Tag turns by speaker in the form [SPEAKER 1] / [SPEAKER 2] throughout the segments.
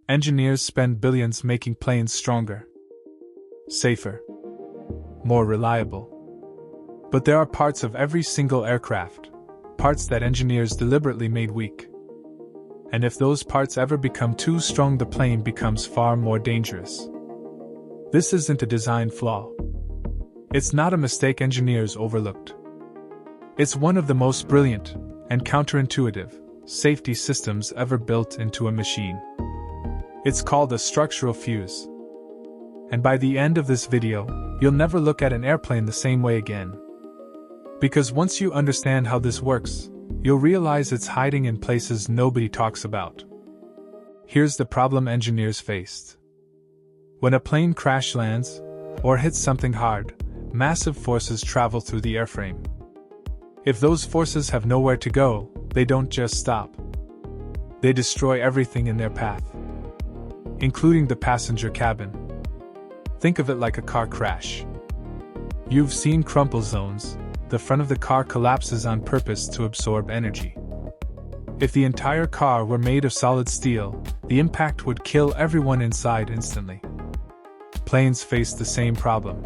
[SPEAKER 1] Engineers spend billions making planes stronger, safer, more reliable. But there are parts of every single aircraft, parts that engineers deliberately made weak. And if those parts ever become too strong, the plane becomes far more dangerous. This isn't a design flaw. It's not a mistake engineers overlooked. It's one of the most brilliant and counterintuitive safety systems ever built into a machine. It's called a structural fuse. And by the end of this video, you'll never look at an airplane the same way again. Because once you understand how this works, you'll realize it's hiding in places nobody talks about. Here's the problem engineers faced. When a plane crash lands, or hits something hard, massive forces travel through the airframe. If those forces have nowhere to go, they don't just stop. They destroy everything in their path, including the passenger cabin. Think of it like a car crash. You've seen crumple zones. The front of the car collapses on purpose to absorb energy. If the entire car were made of solid steel, the impact would kill everyone inside instantly. Planes face the same problem,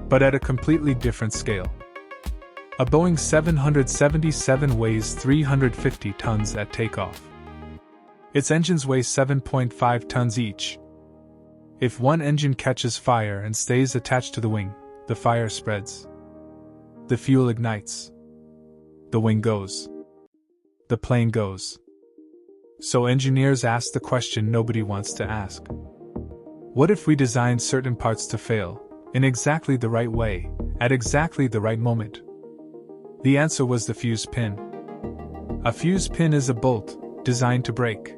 [SPEAKER 1] but at a completely different scale. A Boeing 777 weighs 350 tons at takeoff. Its engines weigh 7.5 tons each. If one engine catches fire and stays attached to the wing, the fire spreads. The fuel ignites. The wing goes. The plane goes. So engineers ask the question nobody wants to ask. What if we designed certain parts to fail, in exactly the right way, at exactly the right moment? The answer was the fuse pin. A fuse pin is a bolt, designed to break.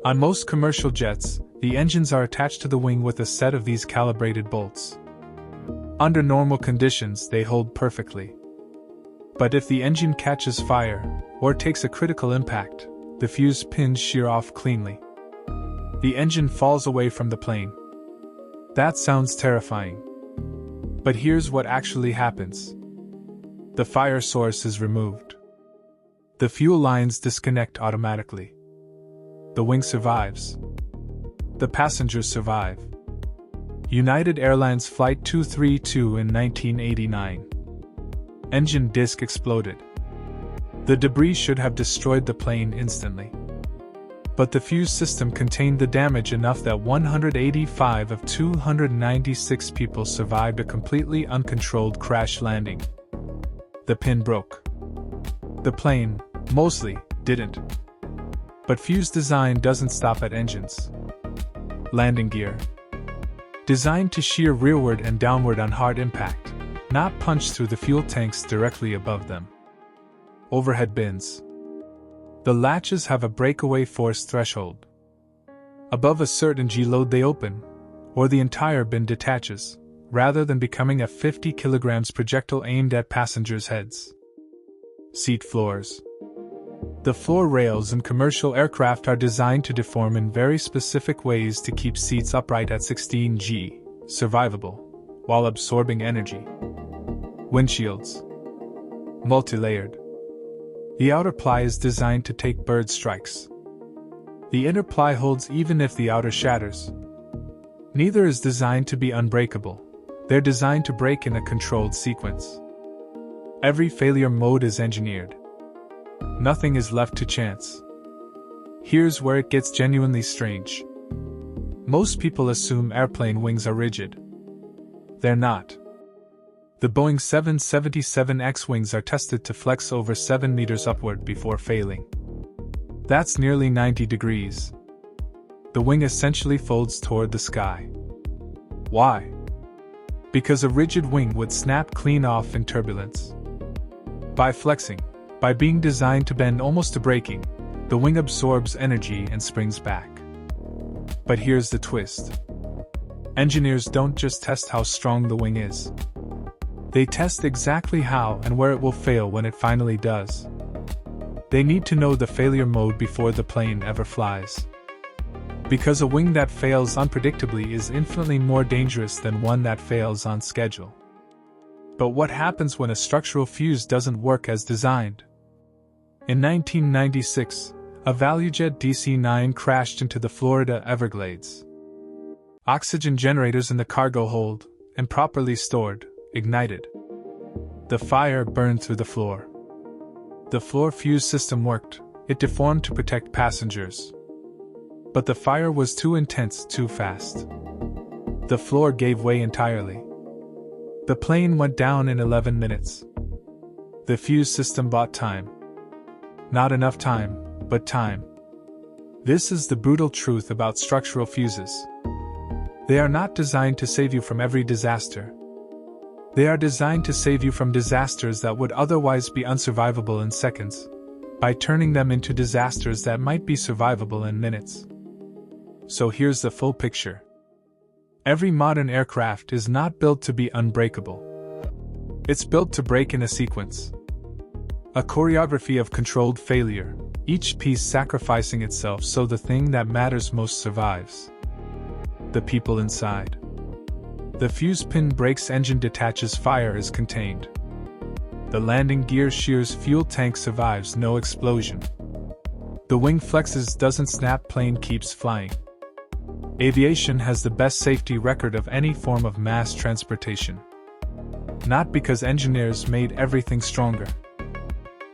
[SPEAKER 1] On most commercial jets, the engines are attached to the wing with a set of these calibrated bolts. Under normal conditions, they hold perfectly. But if the engine catches fire, or takes a critical impact, the fuse pins shear off cleanly. The engine falls away from the plane. That sounds terrifying. But here's what actually happens. The fire source is removed. The fuel lines disconnect automatically. The wing survives. The passengers survive. United Airlines Flight 232 in 1989. Engine disk exploded. The debris should have destroyed the plane instantly. But the fuse system contained the damage enough that 185 of 296 people survived a completely uncontrolled crash landing. The pin broke. The plane, mostly, didn't. But fuse design doesn't stop at engines. Landing gear. Designed to shear rearward and downward on hard impact, not punch through the fuel tanks directly above them. Overhead bins. The latches have a breakaway force threshold. Above a certain G load they open, or the entire bin detaches, rather than becoming a 50 kg projectile aimed at passengers' heads. Seat floors. The floor rails in commercial aircraft are designed to deform in very specific ways to keep seats upright at 16 G, survivable, while absorbing energy. Windshields. Multi-layered. The outer ply is designed to take bird strikes. The inner ply holds even if the outer shatters. Neither is designed to be unbreakable. They're designed to break in a controlled sequence. Every failure mode is engineered. Nothing is left to chance. Here's where it gets genuinely strange. Most people assume airplane wings are rigid. They're not. The Boeing 777X wings are tested to flex over 7 meters upward before failing. That's nearly 90 degrees. The wing essentially folds toward the sky. Why? Because a rigid wing would snap clean off in turbulence. By flexing, by being designed to bend almost to breaking, the wing absorbs energy and springs back. But here's the twist. Engineers don't just test how strong the wing is. They test exactly how and where it will fail when it finally does. They need to know the failure mode before the plane ever flies. Because a wing that fails unpredictably is infinitely more dangerous than one that fails on schedule. But what happens when a structural fuse doesn't work as designed? In 1996, A ValueJet DC-9 crashed into the Florida Everglades. Oxygen generators in the cargo hold, improperly stored, ignited. The fire burned through the floor. The floor fuse system worked, it deformed to protect passengers. But the fire was too intense, too fast. The floor gave way entirely. The plane went down in 11 minutes. The fuse system bought time. Not enough time, but time. This is the brutal truth about structural fuses. They are not designed to save you from every disaster. They are designed to save you from disasters that would otherwise be unsurvivable in seconds, by turning them into disasters that might be survivable in minutes. So here's the full picture. Every modern aircraft is not built to be unbreakable. It's built to break in a sequence. A choreography of controlled failure, each piece sacrificing itself so the thing that matters most survives. The people inside. The fuse pin breaks, engine detaches, fire is contained. The landing gear shears, fuel tank survives, no explosion. The wing flexes, doesn't snap, plane keeps flying. Aviation has the best safety record of any form of mass transportation. Not because engineers made everything stronger,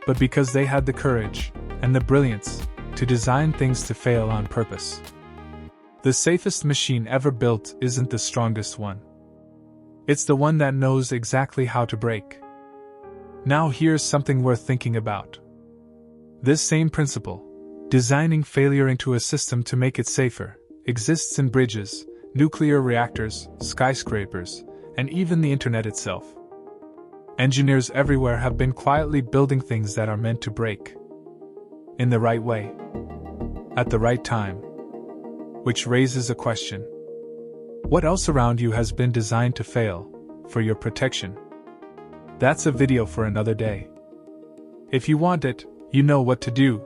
[SPEAKER 1] but because they had the courage and the brilliance to design things to fail on purpose. The safest machine ever built isn't the strongest one. It's the one that knows exactly how to break. Now here's something worth thinking about. This same principle, designing failure into a system to make it safer, exists in bridges, nuclear reactors, skyscrapers, and even the internet itself. Engineers everywhere have been quietly building things that are meant to break. In the right way. At the right time. Which raises a question. What else around you has been designed to fail, for your protection? That's a video for another day. If you want it, you know what to do.